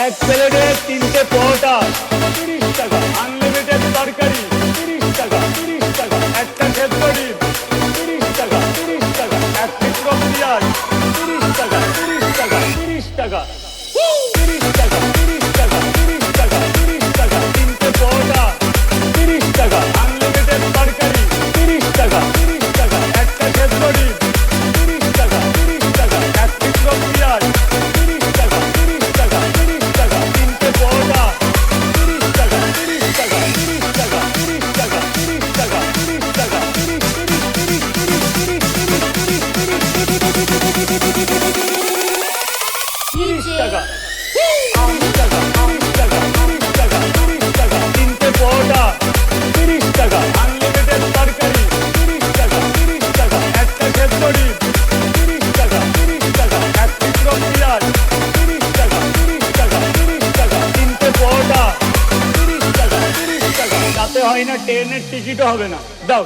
এক প্লেটে 3টে পরোটা 30 টাকা, আনলিমিটেড তরকারি 30 টাকা 30 টাকা, একটা সেদ্ধ ডিম 30 টাকা 30 টাকা, এক টুকরো পেঁয়াজ 30 টাকা 30 টাকা 30 টাকা 30 টাকা 30 টাকা 30 টাকা 30 টাকা, 3টে পরোটা 30 টাকা, আনলিমিটেড তরকারি 30 টাকা 30 টাকা, একটা সেদ্ধ ডিম 30 টাকা 30 টাকা, এক টুকরো পেঁয়াজ 30 টাকা 30 টাকা 30 টাকা, 3টে পরোটা 30 টাকা 30 টাকা 30 টাকা 30 টাকা 30 টাকা 30 টাকা 30 টাকা 30 টাকা 30 টাকা 30 টাকা 30 টাকা, 3টে পরোটা 30 টাকা, আনলিমিটেড তরকারি 30 টাকা 30 টাকা, একটা সেদ্ধ ডিম 30 টাকা 30 টাকা, এক টুকরো পেঁয়াজ 30 টাকা 30 টাকা 30 টাকা, 3টে পরোটা 30 টাকা 30 টাকা, তাতে হয় না ট্রেনের টিকিটও হবে না, দাও।